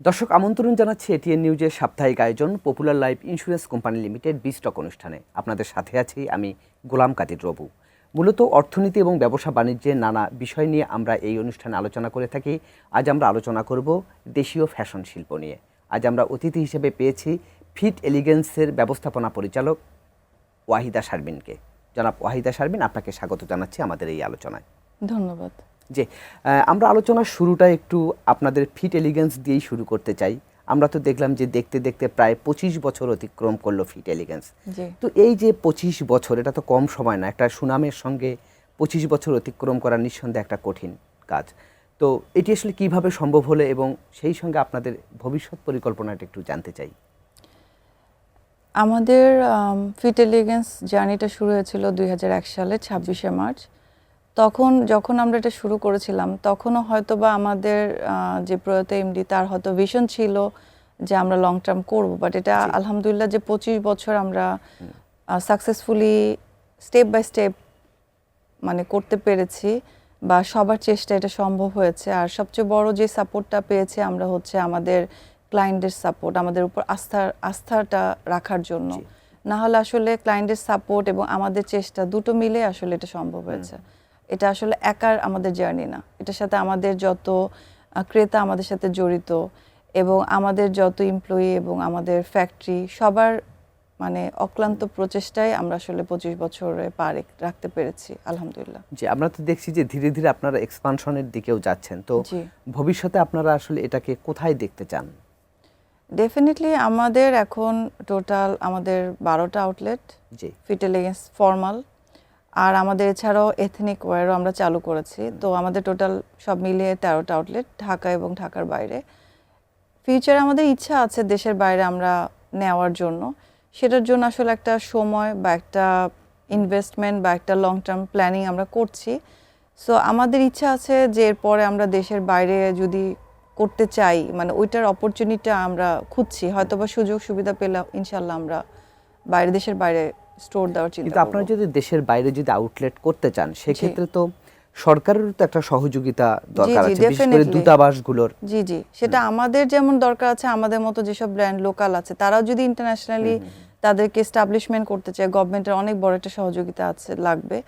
দর্শক আমন্ত্রণ জানাচ্ছি এটিএন নিউজের সাপ্তাহিক আয়োজন popular life insurance company limited বিস্টক অনুষ্ঠানে। আপনাদের সাথে আছি আমি গোলাম কাদির রবু। মূলত অর্থনীতি এবং ব্যবসা বাণিজ্যের নানা বিষয় নিয়ে আমরা এই অনুষ্ঠানে আলোচনা করে থাকি। আজ আমরা আলোচনা করব দেশীয় ফ্যাশন শিল্প নিয়ে। আজ আমরা অতিথি হিসেবে পেয়েছি ফিট এলিগেন্সের ব্যবস্থাপনা পরিচালক ওয়াহিদা শারমিনকে। জনাব ওয়াহিদা শারমিন, আপনাকে স্বাগত জানাচ্ছি আমাদের এই আলোচনায়। ধন্যবাদ। যে আমরা আলোচনার শুরুটা একটু আপনাদের ফিট এলিগেন্স দিয়েই শুরু করতে চাই। আমরা তো দেখলাম যে দেখতে দেখতে প্রায় 25 বছর অতিক্রম করলো ফিট এলিগেন্স। তো এই যে 25 বছর, এটা তো কম সময় না। একটা সুনামের সঙ্গে 25 বছর অতিক্রম করা নিঃসন্দেহে একটা কঠিন কাজ। তো এটি আসলে কিভাবে সম্ভব হলো এবং সেই সঙ্গে আপনাদের ভবিষ্যৎ পরিকল্পনাটা একটু জানতে চাই। আমাদের ফিট এলিগেন্স জার্নিটা শুরু হয়েছিল 2001 সালে 26শে মার্চ। যখন আমরা এটা শুরু করেছিলাম তখনও হয়তো বা আমাদের যে প্রয়াত এমডি তার হয়তো ভিশন ছিল যে আমরা লং টার্ম করব, বাট এটা আলহামদুলিল্লাহ যে 25 বছর আমরা সাকসেসফুলি স্টেপ বাই স্টেপ মানে করতে পেরেছি বা সবার চেষ্টা এটা সম্ভব হয়েছে। আর সবচেয়ে বড় যে সাপোর্টটা পেয়েছি আমরা হচ্ছে আমাদের ক্লায়েন্টের সাপোর্ট, আমাদের উপর আস্থাটা রাখার জন্য। না হলে আসলে ক্লায়েন্টের সাপোর্ট এবং আমাদের চেষ্টা দুটো মিলে আসলে এটা সম্ভব হয়েছে। এটা আসলে একার আমাদের জার্নি না, এটার সাথে আমাদের যত ক্রেতা আমাদের সাথে জড়িত এবং আমাদের যত এমপ্লয়ি এবং আমাদের ফ্যাক্টরি সবার মানে অক্লান্ত প্রচেষ্টায় আমরা আসলে 25 বছরে পা রাখতে পেরেছি আলহামদুলিল্লাহ। জি, আমরা তো দেখছি যে ধীরে ধীরে আপনারা এক্সপানশনের দিকেও যাচ্ছেন। তো ভবিষ্যতে আপনারা আসলে এটাকে কোথায় দেখতে চান? ডেফিনেটলি আমাদের এখন টোটাল আমাদের 12টা আউটলেট, ফিট এলিগেন্স ফর্মাল, আর আমাদের এছাড়াও এথনিক ওয়্যারও আমরা চালু করেছি। তো আমাদের টোটাল সব মিলিয়ে 13টা আউটলেট ঢাকা এবং ঢাকার বাইরে। ফিউচারে আমাদের ইচ্ছা আছে দেশের বাইরে আমরা নেওয়ার জন্য। সেটার জন্য আসলে একটা সময় বা একটা ইনভেস্টমেন্ট বা একটা লং টার্ম প্ল্যানিং আমরা করছি। সো আমাদের ইচ্ছা আছে যে এরপরে আমরা দেশের বাইরে যদি করতে চাই, মানে ওইটার অপরচুনিটিটা আমরা খুঁজছি। হয়তো বা সুযোগ সুবিধা পেলে ইনশাল্লাহ আমরা দেশের বাইরে স্টোর দেওয়ার চিন্তা করব। কিন্তু আপনারা যদি দেশের বাইরে যদি আউটলেট করতে চান সেক্ষেত্রে তো সরকারের তো একটা সহযোগিতা দরকার আছে, বিশেষ করে দূতাবাসগুলোর। জি, সেটা আমাদের যেমন দরকার আছে, আমাদের মতো যেসব ব্র্যান্ড লোকাল আছে তারাও যদি ইন্টারন্যাশনালি তাদেরকে এস্টাবলিশমেন্ট করতে চায়, গভর্নমেন্টের অনেক বড় একটা সহযোগিতা আছে লাগবে।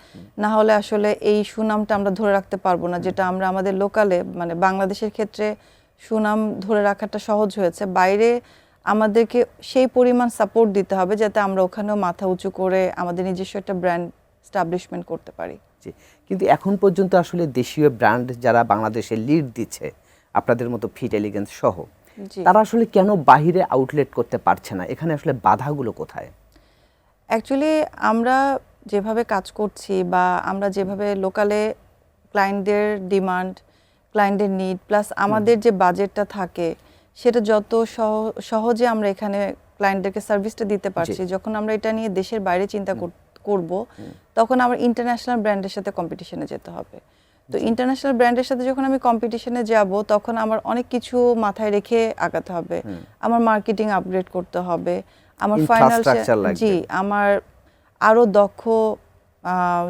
না হলে আসলে এই সুনামটা আমরা ধরে রাখতে পারবো না, যেটা আমরা আমাদের লোকালে মানে বাংলাদেশের ক্ষেত্রে সুনাম ধরে রাখাটা সহজ হয়েছে। বাইরে আমাদেরকে সেই পরিমাণ সাপোর্ট দিতে হবে যাতে আমরা ওখানেও মাথা উঁচু করে আমাদের নিজস্ব একটা ব্র্যান্ড এস্টাবলিশমেন্ট করতে পারি। কিন্তু এখন পর্যন্ত আসলে দেশীয় ব্র্যান্ড যারা বাংলাদেশে লিড দিচ্ছে আপনাদের মতো ফিট এলিগেন্স সহ, তারা আসলে কেন বাহিরে আউটলেট করতে পারছে না? এখানে আসলে বাধাগুলো কোথায়? অ্যাকচুয়ালি আমরা যেভাবে কাজ করছি বা আমরা যেভাবে লোকালে ক্লায়েন্টদের ডিমান্ড, ক্লায়েন্টের নিড প্লাস আমাদের যে বাজেটটা থাকে সেটা যত সহজে আমরা এখানে ক্লায়েন্টদেরকে সার্ভিসটা দিতে পারছি, যখন আমরা এটা নিয়ে দেশের বাইরে চিন্তা করব তখন আমার ইন্টারন্যাশনাল ব্র্যান্ডের সাথে কম্পিটিশনে যেতে হবে। তো ইন্টারন্যাশনাল ব্র্যান্ডের সাথে যখন আমি কম্পিটিশনে যাব তখন আমার অনেক কিছু মাথায় রেখে আগাতে হবে। আমার মার্কেটিং আপগ্রেড করতে হবে, আমার আমার আরো দক্ষ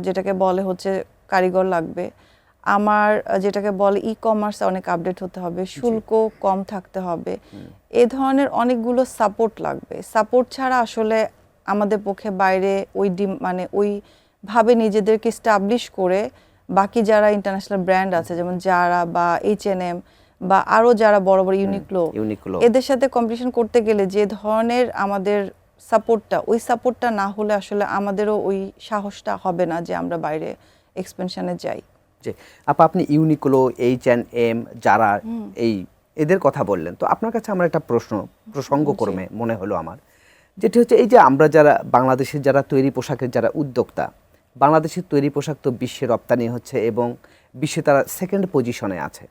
যেটাকে বলে হচ্ছে কারিগর লাগবে, আমার যেটাকে বলে ই কমার্স অনেক আপডেট হতে হবে, শুল্ক কম থাকতে হবে। এই ধরনের অনেকগুলো সাপোর্ট লাগবে। সাপোর্ট ছাড়া আসলে আমাদের পক্ষে বাইরে মানে ওইভাবে নিজেদেরকে এস্টাবলিশ করে বাকি যারা ইন্টারন্যাশনাল ব্র্যান্ড আছে যেমন জারা বা H&M বা আরো যারা বড় বড় ইউনিক্লো, এদের সাথে কম্পিটিশন করতে গেলে যে ধরনের আমাদের সাপোর্টটা না হলে আসলে আমাদেরও ওই সাহসটা হবে না যে আমরা বাইরে এক্সপেনশনে যাই। আপনি ইউনিক্লো, H&M, যারা এদের কথা বললেন, তো আপনার কাছে আমার একটা প্রসঙ্গক্রমে মনে হলো আমার, যেটি হচ্ছে এই যে আমরা যারা বাংলাদেশের যারা তৈরি পোশাকের যারা উদ্যোক্তা, বাংলাদেশের তৈরি পোশাক তো বিশ্বে রপ্তানি হচ্ছে এবং বিশ্বে তারা সেকেন্ড পজিশনে আছে।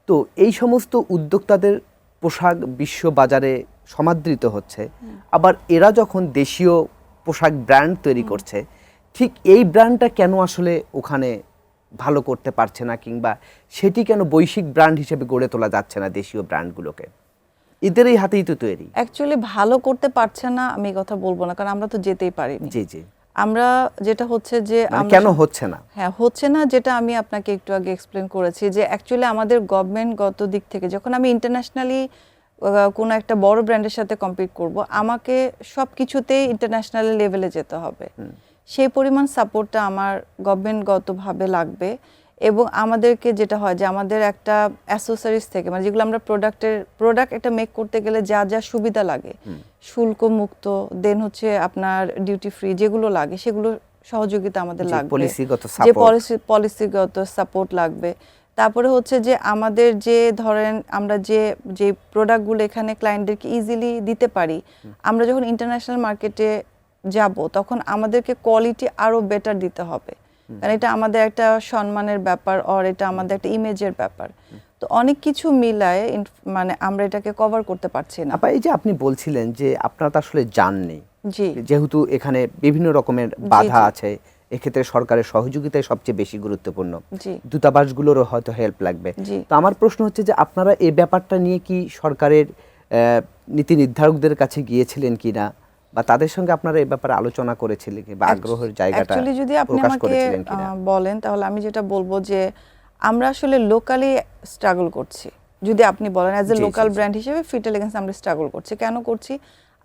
তো এই সমস্ত উদ্যোক্তাদের পোশাক বিশ্ব বাজারে সমাদৃত হচ্ছে, আবার এরা যখন দেশীয় পোশাক ব্র্যান্ড তৈরি করছে, ঠিক এই ব্র্যান্ডটা কেন আসলে ওখানে ভালো করতে পারছে না, কিংবা সেটি কেন বৈশ্বিক ব্র্যান্ড হিসেবে গড়ে তোলা যাচ্ছে না দেশীয় ব্র্যান্ডগুলোকে? এদেরই হাতেই তো তৈরি। অ্যাকচুয়ালি ভালো করতে পারছে না আমি কথা বলবো না, কারণ আমরা তো যেতেই পারিনি। আমরা যেটা হচ্ছে যে কেন হচ্ছে না, হচ্ছে না, যেটা আমি আপনাকে একটু আগে এক্সপ্লেন করেছি যে অ্যাকচুয়ালি আমাদের গভর্নমেন্টগত দিক থেকে যখন আমি ইন্টারন্যাশনালি কোনো একটা বড় ব্র্যান্ডের সাথে কম্পিট করব, আমাকে সব কিছুতেই ইন্টারন্যাশনাল লেভেলে যেতে হবে। সেই পরিমাণ সাপোর্টটা আমার গভর্নমেন্টগতভাবে লাগবে। এবং আমাদেরকে যেটা হয় যে আমাদের একটা অ্যাসেসরিজ থেকে, মানে যেগুলো আমরা প্রোডাক্ট একটা মেক করতে গেলে যা যা সুবিধা লাগে, শুল্ক মুক্ত, দেন হচ্ছে আপনার ডিউটি ফ্রি যেগুলো লাগে, সেগুলো সহযোগিতা আমাদের লাগবে, যে পলিসিগত সাপোর্ট লাগবে। তারপরে হচ্ছে যে আমাদের যে ধরেন আমরা যে প্রোডাক্টগুলো এখানে ক্লায়েন্টদেরকে ইজিলি দিতে পারি, আমরা যখন ইন্টারন্যাশনাল মার্কেটে যাব তখন আমাদেরকে কোয়ালিটি আরো বেটার দিতে হবে, কারণ এটা আমাদের একটা সম্মানের ব্যাপার, আর এটা আমাদের একটা ইমেজের ব্যাপার। তো অনেক কিছু মিলায় মানে আমরা এটাকে কভার করতে পারছি না। আপা, এই যে আপনি বলছিলেন যে আপনারা তো আসলে জাননি, জি, যেহেতু এখানে বিভিন্ন রকমের বাধা আছে, এক্ষেত্রে সরকারের সহযোগিতাই সবচেয়ে বেশি গুরুত্বপূর্ণ, দূতাবাসগুলোরও হয়তো হেল্প লাগবে। তো আমার প্রশ্ন হচ্ছে যে আপনারা এই ব্যাপারটা নিয়ে কি সরকারের নীতি নির্ধারকদের কাছে গিয়েছিলেন কিনা, বা তাদের সঙ্গে আপনারা এই ব্যাপারে আলোচনা করেছিলেন কি, বা আগ্রহের জায়গাটা যদি আপনি প্রকাশ আমাকে করেছিলেন কিনা বলেন, তাহলে আমি যেটা বলবো যে আমরা আসলে লোকালি স্ট্রাগল করছি। যদি আপনি বলেন অ্যাজ এ লোকাল ব্র্যান্ড হিসেবে ফিট এলিগেন্স আমরা স্ট্রাগল করছি। কেন করছি?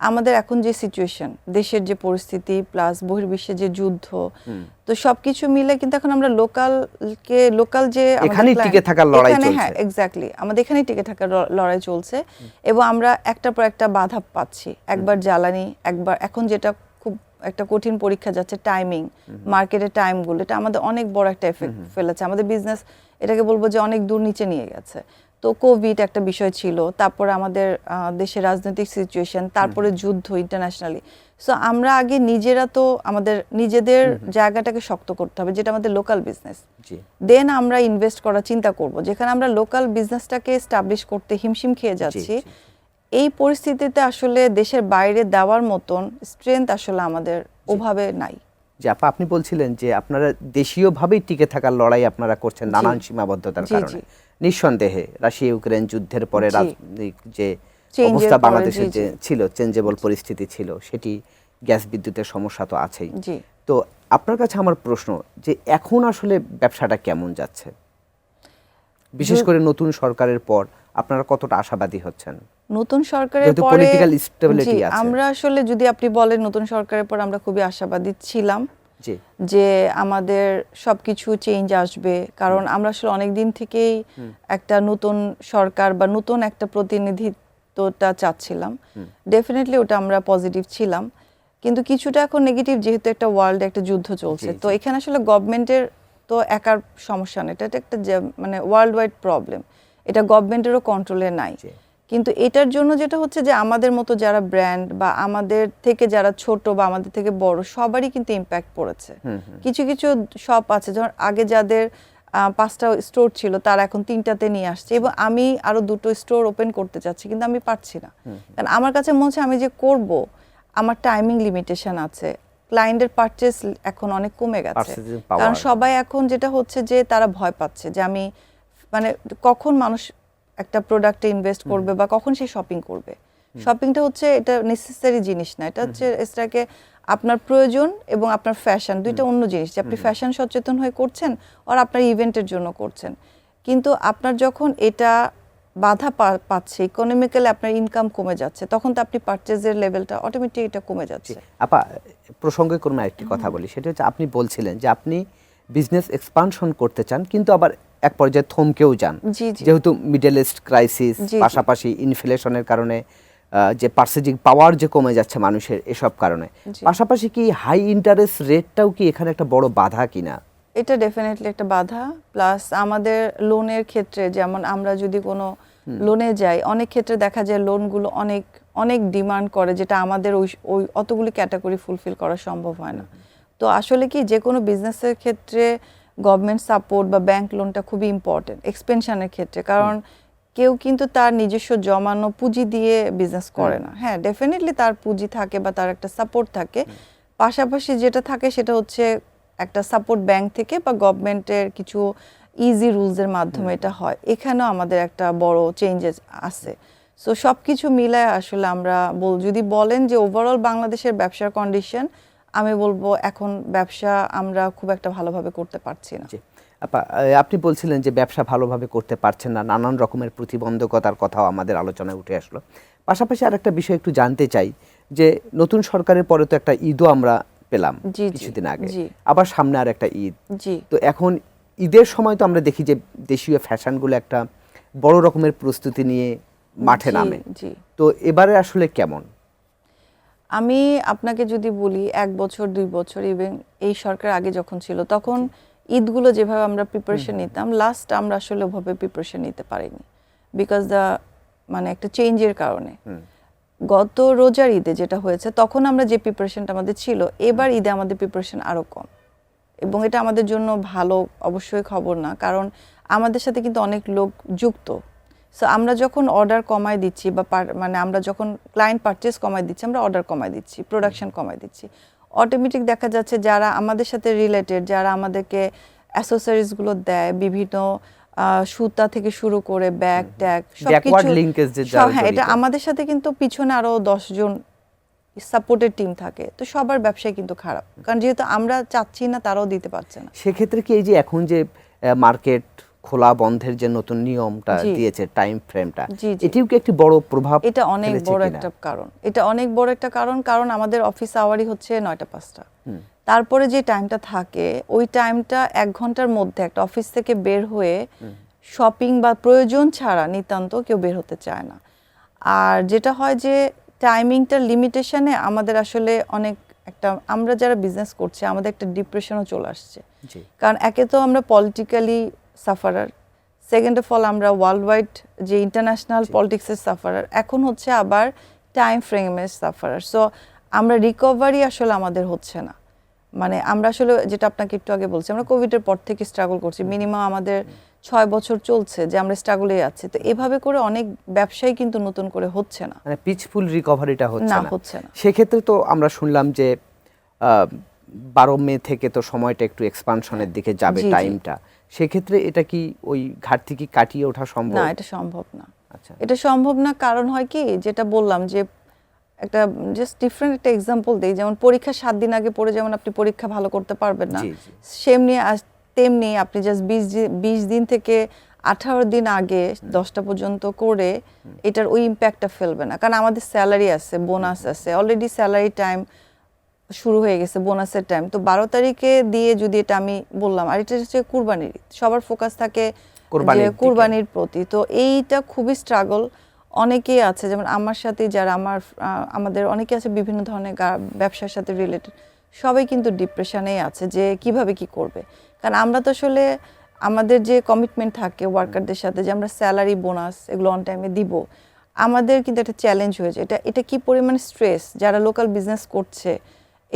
আমাদের এখন যে সিচুয়েশন, দেশের যে পরিস্থিতি, প্লাস বহির্বিশ্বে যে যুদ্ধ, তো সবকিছু মিলে কিন্তু এখন আমরা লোকাল যে এখানেই টিকে থাকার লড়াই চলছে। হ্যাঁ, এক্স্যাক্টলি, আমাদের এখানেই টিকে থাকার লড়াই চলছে। এবং আমরা একটার পর একটা বাধা পাচ্ছি, একবার জ্বালানি, একবার এখন যেটা খুব একটা কঠিন পরীক্ষা যাচ্ছে টাইমিং, মার্কেটের টাইমগুলো, এটা আমাদের অনেক বড় একটা এফেক্ট ফেলেছে। আমাদের বিজনেস এটাকে বলবো যে অনেক দূর নিচে নিয়ে গেছে। তো কোভিড একটা বিষয় ছিল, তারপরে আমাদের দেশের রাজনৈতিক সিচুয়েশন, তারপরে যুদ্ধ ইন্টারন্যাশনালি। সো আমরা আগে নিজেরা তো আমাদের নিজেদের জায়গাটাকে শক্ত করতে হবে, যেটা আমাদের লোকাল বিজনেস। দেন আমরা ইনভেস্ট করার চিন্তা করব। যেখানে আমরা লোকাল বিজনেসটাকে এস্টাবলিশ করতে হিমশিম খেয়ে যাচ্ছি, এই পরিস্থিতিতে আসলে দেশের বাইরে দেওয়ার মতন স্ট্রেংথ আসলে আমাদের ওভাবে নাই। যে আপনি বলছিলেন যে আপনারা দেশীয়ভাবেই টিকে থাকার লড়াই আপনারা করছেন নানান সীমাবদ্ধতার কারণে। নিঃসন্দেহে রাশিয়া ইউক্রেন যুদ্ধের পরে রাজনৈতিক যে অবস্থা বাংলাদেশে যে ছিল, চেঞ্জেবল পরিস্থিতি ছিল, সেটি গ্যাস বিদ্যুতের সমস্যা তো আছেই। তো আপনার কাছে আমার প্রশ্ন যে এখন আসলে ব্যবসাটা কেমন যাচ্ছে, বিশেষ করে নতুন সরকারের পর আপনারা কতটা আশাবাদী হচ্ছেন? নতুন সরকারের পরে পলিটিক্যাল স্টেবিলিটি আছে, আমরা আসলে যদি আপনি বলেন নতুন সরকারের পর আমরা খুবই আশাবাদী ছিলাম যে আমাদের সবকিছু চেঞ্জ আসবে, কারণ আমরা আসলে অনেক দিন থেকেই একটা নতুন সরকার বা নতুন একটা প্রতিনিধিত্বটা চাচ্ছিলাম। ডেফিনেটলি ওটা আমরা পজিটিভ ছিলাম, কিন্তু কিছুটা এখন নেগেটিভ, যেহেতু একটা ওয়ার্ল্ডে একটা যুদ্ধ চলছে। তো এখানে আসলে গভর্নমেন্টের তো একার সমস্যা না, এটা একটা মানে ওয়ার্ল্ড ওয়াইড প্রবলেম, এটা গভর্নমেন্টেরও কন্ট্রোলে নাই। কিন্তু এটার জন্য যেটা হচ্ছে যে আমাদের মতো যারা ব্র্যান্ড বা আমাদের থেকে যারা ছোট বা আমাদের থেকে বড়, সবারই কিন্তু ইম্প্যাক্ট পড়েছে। কিছু কিছু শপ আছে, যেমন আগে যাদের 5টা স্টোর ছিল তারা এখন 3টাতে নিয়ে আসছে, এবং আমি আরো 2টো স্টোর ওপেন করতে চাচ্ছি, কিন্তু আমি পারছি না। কারণ আমার কাছে মনে হচ্ছে আমি যে করব, আমার টাইমিং লিমিটেশন আছে। ক্লায়েন্টের পারচেজ এখন অনেক কমে গেছে, কারণ সবাই এখন যেটা হচ্ছে যে তারা ভয় পাচ্ছে যে আমি মানে কখন মানুষ একটা প্রোডাক্টে ইনভেস্ট করবে বা কখন সে শপিং করবে। শপিংটা হচ্ছে এটা নেসেসারি জিনিস না, এটা হচ্ছে এটাকে আপনার প্রয়োজন এবং আপনার ফ্যাশন দুইটা অন্য জিনিস। যে আপনি ফ্যাশন সচেতন হয়ে করছেন আর আপনার ইভেন্টের জন্য করছেন, কিন্তু আপনার যখন এটা বাধা পাচ্ছে, ইকোনমিক্যালি আপনার ইনকাম কমে যাচ্ছে, তখন তো আপনি পারচেজের লেভেলটা অটোমেটিক এটা কমে যাচ্ছে। আপা, প্রসঙ্গে কোনো একটি কথা বলি, সেটা হচ্ছে আপনি বলছিলেন যে আপনি বিজনেস এক্সপানশন করতে চান, কিন্তু আবার এক পর্যায়ে থমকেও যান, যেহেতু মিডল ইস্ট ক্রাইসিস, পাশাপাশি ইনফ্লেশনের কারণে যে পার্সেজিং পাওয়ার যে কমে যাচ্ছে মানুষের, এসব কারণে পাশাপাশি কি হাই ইন্টারেস্ট রেটটাও কি এখানে একটা বড় বাধা কিনা? এটা ডেফিনেটলি একটা বাধা। প্লাস আমাদের লোনের ক্ষেত্রে, যেমন আমরা যদি কোনো লোনে যাই, অনেক ক্ষেত্রে দেখা যায় লোনগুলো অনেক অনেক ডিমান্ড করে, যেটা আমাদের ওই অতগুলি ক্যাটাগরি ফুলফিল করা সম্ভব হয় না। তো আসলে কি যে কোনো বিজনেসের ক্ষেত্রে গভর্নমেন্ট সাপোর্ট বা ব্যাংক লোনটা খুবই ইম্পর্টেন্ট এক্সপেনশনের ক্ষেত্রে, কারণ কেউ কিন্তু তার নিজস্ব জমানো পুঁজি দিয়ে বিজনেস করে না। হ্যাঁ, ডেফিনেটলি তার পুঁজি থাকে বা তার একটা সাপোর্ট থাকে, পাশাপাশি যেটা থাকে সেটা হচ্ছে একটা সাপোর্ট ব্যাংক থেকে বা গভর্নমেন্টের কিছু ইজি রুলসের মাধ্যমে এটা হয়। এখানেও আমাদের একটা বড় চেঞ্জেস আছে। সো সব কিছু মিলায় আসলে আমরা যদি বলেন যে ওভারঅল বাংলাদেশের ব্যবসার কন্ডিশন, আমি বলবো এখন ব্যবসা আমরা খুব একটা ভালোভাবে করতে পারছি না। আপা, আপনি বলছিলেন যে ব্যবসা ভালোভাবে করতে পারছেন না, নানান রকমের প্রতিবন্ধকতার কথাও আমাদের আলোচনায় উঠে আসলো। পাশাপাশি আরেকটা বিষয় একটু জানতে চাই যে নতুন সরকারের পরে তো একটা ঈদও আমরা পেলাম জি, জি, কিছুদিন আগে, জি। আবার সামনে আর একটা ঈদ। জি। তো এখন ঈদের সময় তো আমরা দেখি যে দেশীয় ফ্যাশনগুলো একটা বড় রকমের প্রস্তুতি নিয়ে মাঠে জি, নামে। জি। তো এবারে আসলে কেমন? আমি আপনাকে যদি বলি ১ বছর ২ বছর ইভেন এই সরকার আগে যখন ছিল তখন ঈদগুলো যেভাবে আমরা প্রিপারেশন নিতাম, লাস্ট আমরা আসলে ওভাবে প্রিপারেশন নিতে পারিনি, বিকজ মানে একটা চেঞ্জের কারণে। গত রোজার ঈদে যেটা হয়েছে তখন আমরা যে প্রিপারেশনটা আমাদের ছিল, এবার ঈদে আমাদের প্রিপারেশন আরো কম, এবং এটা আমাদের জন্য ভালো অবশ্যই খবর না, কারণ আমাদের সাথে কিন্তু অনেক লোক যুক্ত। সো আমরা যখন অর্ডার কমায় দিচ্ছি বা মানে আমরা যখন ক্লায়েন্ট পারচেস কমায় দিচ্ছি, আমরা অর্ডার কমায় দিচ্ছি, প্রোডাকশন কমায় দিচ্ছি, অটোমেটিক দেখা যাচ্ছে যারা আমাদের সাথে রিলেটেড, যারা আমাদেরকে অ্যাসেসরিজগুলো দেয়, বিভিন্ন সুতা থেকে শুরু করে ব্যাগ ট্যাগ ব্যাকওয়ার্ড লিংকেজ যে যারা হ্যাঁ, এটা জড়িত। আমাদের সাথে কিন্তু পিছনে আরো 10 জন সাপোর্টের টিম থাকে, তো সবার ব্যবসায় কিন্তু খারাপ, কারণ যেহেতু আমরা চাচ্ছি না তারাও দিতে পারছে না। সেক্ষেত্রে কি এই যে এখন যে মার্কেট খোলা বন্ধের যে নতুন নিয়মটা জি। দিয়েছে, টাইম ফ্রেমটা, জি, জি। এটিও কি একটি বড় প্রভাব এটা অনেক ফেলেছে বড় কিনা? একটা কারণ, এটা অনেক বড় একটা কারণ, কারণ আমাদের অফিস আওয়ারই হচ্ছে 9টা 5টা। তারপরে যে টাইমটা থাকে ওই টাইমটা 1 ঘন্টার মধ্যে একটা অফিস থেকে বের হয়ে শপিং বা প্রয়োজন ছাড়া নিতান্ত কেউ বের হতে চায় না। আর যেটা হয় যে টাইমিংটার লিমিটেশনে আমাদের আসলে অনেক একটা, আমরা যারা বিজনেস করছি আমাদের একটা ডিপ্রেশনও চলে আসছে, জি। কারণ একে তো আমরা politically sufferer, second of all আমরা ওয়ার্ল্ড ওয়াইড যে ইন্টারন্যাশনাল পলিটিক্সের সাফারার, এখন হচ্ছে আবার টাইম ফ্রেমের সাফারার। সো আমরা রিকভারি আসলে আমাদের হচ্ছে না, মানে আমরা আসলে যেটা আপনাকে একটু আগে বলছি, আমরা কোভিডের পর থেকে স্ট্রাগল করছি, মিনিমাম আমাদের 6 বছর চলছে যে আমরা স্ট্রাগলে আছি। তো এভাবে করে অনেক ব্যবসায়ী কিন্তু নতুন করে হচ্ছে না, মানে পিচফুল রিকভারিটা হচ্ছে না না। হচ্ছে না। সেক্ষেত্রে তো আমরা শুনলাম যে 12 মে থেকে তো সময়টা একটু এক্সপানশনের দিকে যাবে, জি, জি। টাইমটা। সেক্ষেত্রে এটা কি ওই ঘাটতি কি কাটিয়ে ওঠা সম্ভব? না, এটা সম্ভব না। আচ্ছা। এটা সম্ভব না, কারণ হয় কি, যেটা বললাম যে একটা জাস্ট ডিফারেন্ট একটা এক্সাম্পল দেই, যেমন পরীক্ষা 7 দিন আগে পড়ে যেমন আপনি পরীক্ষা ভালো করতে পারবেন না, জি, জি। সেমনি তেমনি আপনি জাস্ট 20 দিন থেকে 18 দিন আগে 10টা পর্যন্ত করে এটার ওই ইম্প্যাক্টটা ফেলবে না, কারণ আমাদের স্যালারি আছে, বোনাস আছে, অলরেডি স্যালারি টাইম শুরু হয়ে গেছে, বোনাসের টাইম। তো 12 তারিখে দিয়ে যদি এটা আমি বললাম, আর এটা হচ্ছে কুরবানির ঈদ, সবার ফোকাস থাকে যে কুরবানির প্রতি, তো এইটা খুবই স্ট্রাগল। অনেকেই আছে যেমন আমার সাথে, যারা আমাদের অনেকে আছে বিভিন্ন ধরনের ব্যবসার সাথে রিলেটেড, সবাই কিন্তু ডিপ্রেশনেই আছে যে কিভাবে কি করবে, কারণ আমরা তো আসলে আমাদের যে কমিটমেন্ট থাকে ওয়ার্কারদের সাথে যে আমরা স্যালারি বোনাস এগুলো অন টাইমে দিব, আমাদের কিন্তু একটা চ্যালেঞ্জ হয়েছে। এটা কি পরিমাণে স্ট্রেস, যারা লোকাল বিজনেস করছে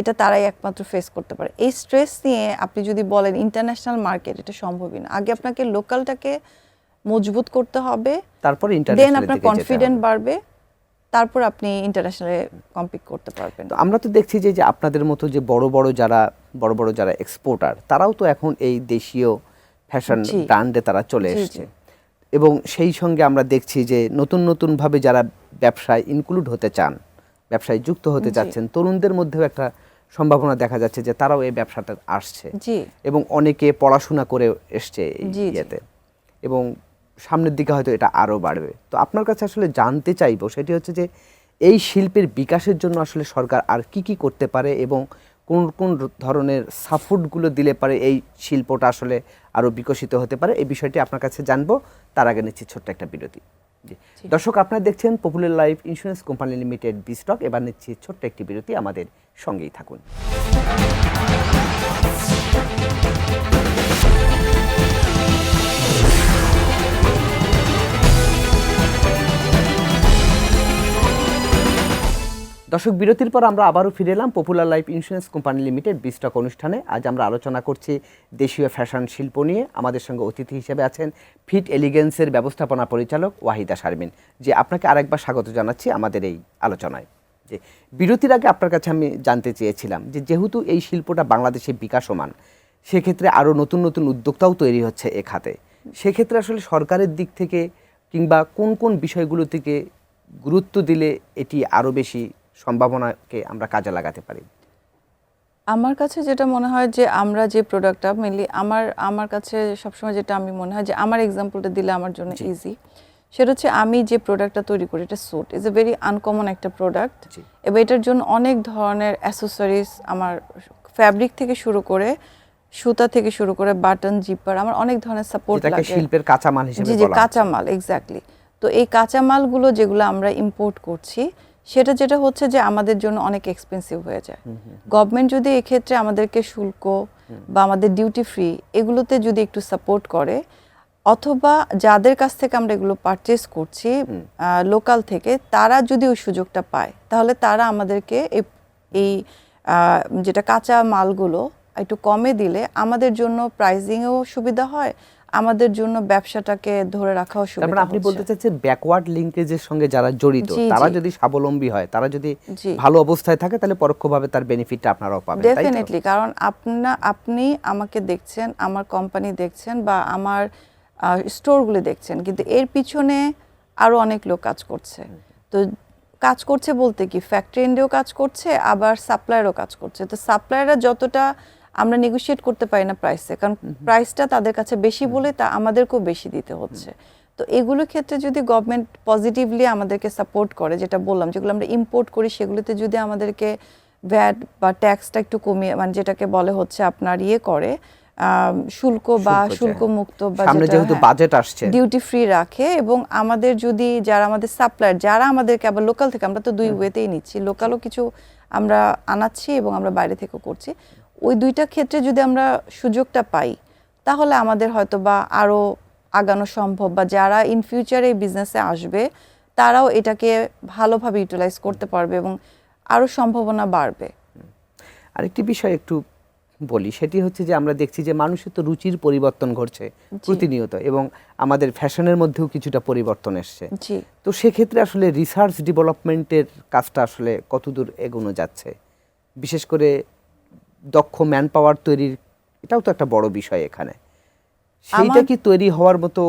এটা তারাই একমাত্র ফেস করতে পারে। এই স্ট্রেস নিয়ে আপনি যদি বলেন ইন্টারন্যাশনাল মার্কেট, এটা সম্ভবই না। আগে আপনাকে লোকালটাকে মজবুত করতে হবে, তারপর দেন ইন্টারন্যাশনাল আপনার দিকে যেতে কনফিডেন্ট হবে। বাড়বে, তারপর আপনি ইন্টারন্যাশনালে কম্পিট করতে পারবেন। তো আমরা তো দেখছি যে আপনাদের মতো যে বড় বড় যারা এক্সপোর্টার, তারাও তো এখন এই দেশীয় ফ্যাশন জি। ব্র্যান্ডে তারা চলে জি, এসেছে, জি। এবং সেই সঙ্গে আমরা দেখছি যে নতুন ভাবে যারা ব্যবসায় ইনক্লুড হতে চান, ব্যবসায় যুক্ত হতে জি। চাচ্ছেন, তরুণদের মধ্যেও একটা সম্ভাবনা দেখা যাচ্ছে যে তারাও এই ব্যবসাটা আসছে, জি। এবং অনেকে পড়াশোনা করে এসছে এই জি, জি। ইয়েতে, এবং সামনের দিকে হয়তো এটা আরও বাড়বে। তো আপনার কাছে আসলে জানতে চাইবো সেটি হচ্ছে যে এই শিল্পের বিকাশের জন্য আসলে সরকার আর কি করতে পারে, এবং কোন ধরনের সাপোর্টগুলো দিলে পারে এই শিল্পটা আসলে আরও বিকশিত হতে পারে, এই বিষয়টি আপনার কাছে জানবো। তার আগে নিচ্ছি ছোট্ট একটা বিরতি। জি দর্শক, আপনারা দেখছেন popular life insurance company limited বিস্টক। এবার নিচ্ছি ছোট্ট একটি বিরতি, আমাদের সঙ্গেই থাকুন। দর্শক, বিরতির পর আমরা আবারও ফিরে এলাম popular life insurance company limited বিস্টক অনুষ্ঠানে। আজ আমরা আলোচনা করছি দেশীয় ফ্যাশন শিল্প নিয়ে। আমাদের সঙ্গে অতিথি হিসেবে আছেন ফিট এলিগেন্সের ব্যবস্থাপনা পরিচালক ওয়াহিদা শারমিন। যে আপনাকে আরেকবার স্বাগত জানাচ্ছি আমাদের এই আলোচনায়। যে বিরতির আগে আপনার কাছে আমি জানতে চেয়েছিলাম যে যেহেতু এই শিল্পটা বাংলাদেশে বিকাশমান, সেক্ষেত্রে আরও নতুন উদ্যোক্তাও তৈরি হচ্ছে এ খাতে। সেক্ষেত্রে আসলে সরকারের দিক থেকে কিংবা কোন বিষয়গুলো থেকে গুরুত্ব দিলে এটি আরও বেশি সম্ভাবনাকে আমরা কাজে লাগাতে পারি? আমার কাছে যেটা মনে হয় যে আমরা যে প্রোডাক্টটা মেনলি আমার কাছে সবসময় যেটা আমি মনে হয় যে আমার এক্সাম্পলটা দিলে আমার জন্য ইজি, সেটা হচ্ছে আমি যে প্রোডাক্টটা তৈরি করি এটা suit is a very uncommon একটা প্রোডাক্ট। জি। এবং এটার জন্য অনেক ধরনের অ্যাসেসরিজ, আমার ফ্যাব্রিক থেকে শুরু করে সুতা থেকে শুরু করে বাটন, জিপার, আমার অনেক ধরনের সাপোর্ট যেটাকে লাগে। শিল্পের কাঁচামাল হিসেবে জি বলা হচ্ছে। কাঁচামাল, এক্স্যাক্টলি। তো এই কাঁচামালগুলো যেগুলো আমরা ইম্পোর্ট করছি সেটা যেটা হচ্ছে যে আমাদের জন্য অনেক এক্সপেন্সিভ হয়ে যায়। গভর্নমেন্ট যদি এক্ষেত্রে আমাদেরকে শুল্ক বা আমাদের ডিউটি ফ্রি এগুলোতে যদি একটু সাপোর্ট করে, অথবা যাদের কাছ থেকে আমরা এগুলো পারচেস করছি লোকাল থেকে, তারা যদি ওই সুযোগটা পায় তাহলে তারা আমাদেরকে এই যেটা কাঁচা মালগুলো একটু কমে দিলে আমাদের জন্য প্রাইজিংয়েও সুবিধা হয়, আমাদের জন্য ব্যবসাটাকে ধরে রাখাও তারপরে সুবিধা আপনি হচ্ছে। বলতে চাচ্ছেন ব্যাকওয়ার্ড লিঙ্কেজের সঙ্গে যারা জড়িত জি, তারা জি। যদি স্বাবলম্বী হয়, তারা যদি জি। ভালো অবস্থায় থাকে, তাহলে পরোক্ষভাবে তার বেনিফিটটা আপনারাও পাবেন, তাই তো? ডেফিনেটলি, কারণ আপনি আমাকে দেখছেন, আমার কোম্পানি দেখছেন বা আমার স্টোরগুলো দেখছেন, কিন্তু এর পিছনে আরো অনেক লোক কাজ করছে। তো কাজ করছে বলতে কি, ফ্যাক্টরি এন্ডেও কাজ করছে, আবার সাপ্লায়ারও কাজ করছে। তো সাপ্লায়াররা যতটা আমরা নেগোশিয়েট করতে পারি না প্রাইসে, কারণ প্রাইসটা তাদের কাছে বেশি বলে তা আমাদেরকেও বেশি দিতে হচ্ছে। তো এগুলোর ক্ষেত্রে যদি গভর্নমেন্ট পজিটিভলি আমাদেরকে সাপোর্ট করে, যেটা বললাম, যেগুলো আমরা ইম্পোর্ট করি সেগুলোতে যদি আমাদেরকে ভ্যাট বা ট্যাক্সটা একটু কমিয়ে, মানে যেটাকে বলে হচ্ছে আপনার করে শুল্ক বা শুল্ক মুক্ত বা সামনে যেহেতু বাজেট আসছে, ডিউটি ফ্রি রাখে, এবং আমাদের যদি যারা আমাদের সাপ্লায়ার, যারা আমাদেরকে আবার লোকাল থেকে, আমরা তো দুই ওয়েতেই নিচ্ছি, লোকালও কিছু আমরা আনাচ্ছি এবং আমরা বাইরে থেকেও করছি, ওই দুইটা ক্ষেত্রে যদি আমরা সুযোগটা পাই তাহলে আমাদের হয়তো বা আরো আগানো সম্ভব, বা যারা ইন ফিউচারে এই বিজনেসে আসবে তারাও এটাকে ভালোভাবে ইউটিলাইজ করতে পারবে এবং আরো সম্ভাবনা বাড়বে। আরেকটি বিষয় একটু বলি, সেটি হচ্ছে যে আমরা দেখছি যে মানুষের তো রুচির পরিবর্তন ঘটছে প্রতিনিয়ত, এবং আমাদের ফ্যাশনের মধ্যেও কিছুটা পরিবর্তন এসছে। জি। তো সেক্ষেত্রে আসলে রিসার্চ ডেভেলপমেন্টের কাজটা আসলে কতদূর এগোনো যাচ্ছে? বিশেষ করে দক্ষ ম্যান পাওয়ার তৈরির, এটাও তো একটা বড় বিষয় এখানে। সেইটা কি তৈরি হওয়ার মতো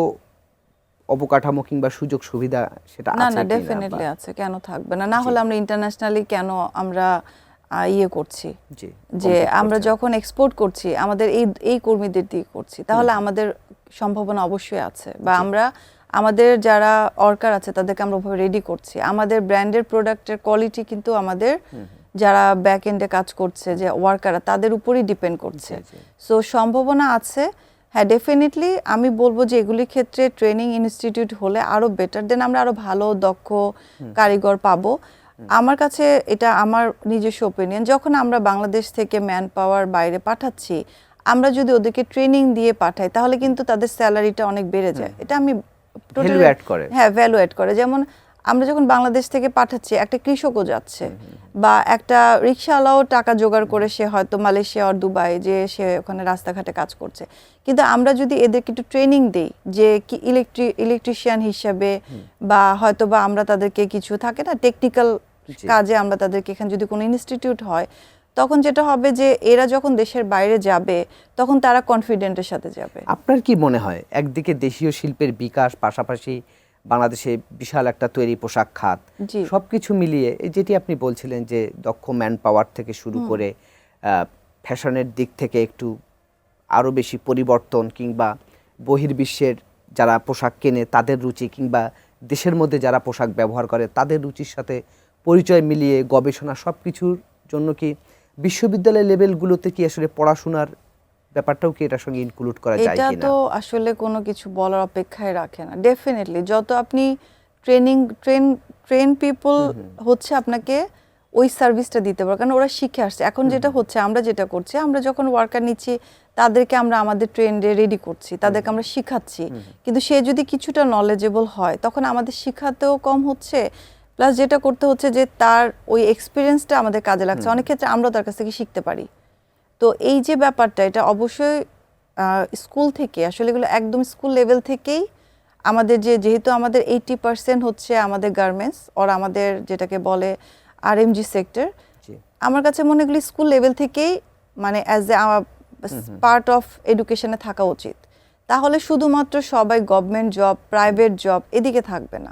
অবকাঠামো কিংবা সুযোগ সুবিধা সেটা না আছে না, কিনা? ডেফিনেটলি আছে, কেন থাকবে না? না হলে আমরা ইন্টারন্যাশনালি কেন আমরা করছি, জি, যে compete আমরা করছেন। যখন এক্সপোর্ট করছি আমাদের এই কর্মীদের দিয়ে করছি, তাহলে আমাদের সম্ভাবনা অবশ্যই আছে, বা আমরা আমাদের যারা ওয়ার্কার আছে তাদেরকে আমরা ওভাবে রেডি করছি, আমাদের ব্র্যান্ডের প্রোডাক্টের কোয়ালিটি কিন্তু আমাদের যারা ব্যাক এন্ডে কাজ করছে, যে ওয়ার্কাররা, তাদের উপরই ডিপেন্ড করছে। সো সম্ভাবনা আছে, হ্যাঁ ডেফিনেটলি। আমি বলবো যে এগুলির ক্ষেত্রে ট্রেনিং ইনস্টিটিউট হলে আরো বেটার, দেন আমরা আরো ভালো দক্ষ কারিগর পাবো। আমার কাছে এটা আমার নিজস্ব ওপিনিয়ন, যখন আমরা বাংলাদেশ থেকে ম্যান পাওয়ার বাইরে পাঠাচ্ছি, আমরা যদি ওদেরকে ট্রেনিং দিয়ে পাঠাই তাহলে কিন্তু তাদের স্যালারিটা অনেক বেড়ে যায়। এটা আমি Value add করে। হ্যাঁ, ভ্যালু অ্যাড করে। যেমন আমরা যখন বাংলাদেশ থেকে পাঠাচ্ছি, একটা কৃষকও যাচ্ছে, বা একটা রিক্সাওয়ালাও টাকা জোগাড় করে সে হয়তো মালয়েশিয়া আর দুবাই যে সে ওখানে রাস্তাঘাটে কাজ করছে। কিন্তু আমরা যদি এদেরকে একটু ট্রেনিং দেই, যে কি ইলেকট্রিশিয়ান হিসেবে, বা হয়তো বা আমরা তাদেরকে কিছু থাকে না টেকনিক্যাল কাজে, আমরা তাদেরকে এখানে যদি কোনো ইনস্টিটিউট হয়, তখন যেটা হবে যে এরা যখন দেশের বাইরে যাবে তখন তারা কনফিডেন্টের সাথে যাবে। আপনার কি মনে হয়, একদিকে দেশীয় শিল্পের বিকাশ, পাশাপাশি বাংলাদেশে বিশাল একটা তৈরি পোশাক খাত, জি। সবকিছু মিলিয়ে এই যেটি আপনি বলছিলেন যে দক্ষ ম্যান পাওয়ার থেকে শুরু করে ফ্যাশনের দিক থেকে একটু আরো বেশি পরিবর্তন, কিংবা বহির্বিশ্বের যারা পোশাক কেনে তাদের রুচি, কিংবা দেশের মধ্যে যারা পোশাক ব্যবহার করে তাদের রুচির সাথে পরিচয় মিলিয়ে গবেষণা, সবকিছুর জন্য কি বিশ্ববিদ্যালয় লেভেলগুলোতে কি আসলে পড়াশোনার ব্যাপারটাও কি এটার সঙ্গে ইনক্লুড করা যায় এটা কিনা? তো আসলে কোনো কিছু বলার অপেক্ষায় রাখে না। ডেফিনেটলি যত আপনি ট্রেন পিপল হচ্ছে আপনাকে ওই সার্ভিসটা দিতে পারে, কারণ ওরা শিখে আসছে। এখন যেটা হচ্ছে, আমরা যেটা করছি, আমরা যখন ওয়ার্কার নিচ্ছি তাদেরকে আমরা আমাদের ট্রেন্ডে রেডি করছি, তাদেরকে আমরা শিখাচ্ছি, কিন্তু সে যদি কিছুটা নলেজেবল হয় তখন আমাদের শিখাতেও কম হচ্ছে, প্লাস যেটা করতে হচ্ছে যে তার ওই এক্সপিরিয়েন্সটা আমাদের কাজে লাগছে, অনেক ক্ষেত্রে আমরা তার কাছ থেকে শিখতে পারি। তো এই যে ব্যাপারটা, এটা অবশ্যই স্কুল থেকে, আসলে এগুলো একদম স্কুল লেভেল থেকেই আমাদের, যেহেতু আমাদের 80% হচ্ছে আমাদের গার্মেন্টস, ওর আমাদের যেটাকে বলে আরএমজি সেক্টর, আমার কাছে মনে হয় স্কুল লেভেল থেকেই মানে অ্যাজ এ পার্ট অফ এডুকেশনে থাকা উচিত। তাহলে শুধুমাত্র সবাই গভর্নমেন্ট জব, প্রাইভেট জব এদিকে থাকবে না।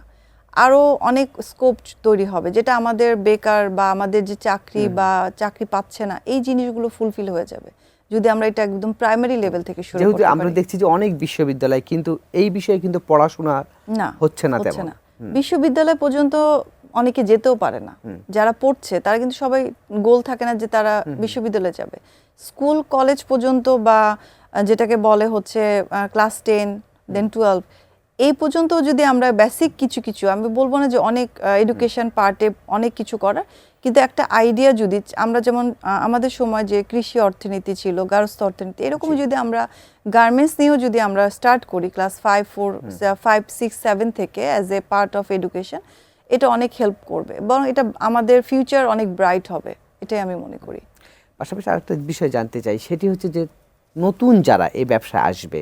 আরো অনেক স্কোপ তৈরি হবে, যেটা আমাদের বেকার বা আমাদের যে চাকরি বা চাকরি পাচ্ছে না এই জিনিসগুলো ফুলফিল হয়ে যাবে যদি আমরা এটা একদম প্রাইমারি লেভেল থেকে শুরু যেহেতু করতে আমরা পারি। দেখছি যে অনেক বিশ্ববিদ্যালয় কিন্তু এই বিষয়ে কিন্তু পড়াশোনা না হচ্ছে না হচ্ছে তেমন। না, বিশ্ববিদ্যালয় পর্যন্ত অনেকে যেতেও পারে না। যারা পড়ছে তারা কিন্তু সবাই গোল থাকে না যে তারা বিশ্ববিদ্যালয়ে যাবে। স্কুল কলেজ পর্যন্ত বা যেটাকে বলে হচ্ছে ক্লাস 10 দেন 12 এই পর্যন্ত যদি আমরা বেসিক কিছু কিছু, আমি বলবো না যে অনেক এডুকেশন পার্টে অনেক কিছু করার, কিন্তু একটা আইডিয়া যদি আমরা যেমন আমাদের সময় যে কৃষি অর্থনীতি ছিল, গার্হস্থ্য অর্থনীতি, এরকম যদি আমরা গার্মেন্টস নিয়েও যদি আমরা স্টার্ট করি ক্লাস 5, 6, 7 থেকে as a part of education, এটা অনেক হেল্প করবে এবং এটা আমাদের ফিউচার অনেক ব্রাইট হবে, এটাই আমি মনে করি। পাশাপাশি আরেকটা বিষয় জানতে চাই, সেটি হচ্ছে যে নতুন যারা এই ব্যবসায় আসবে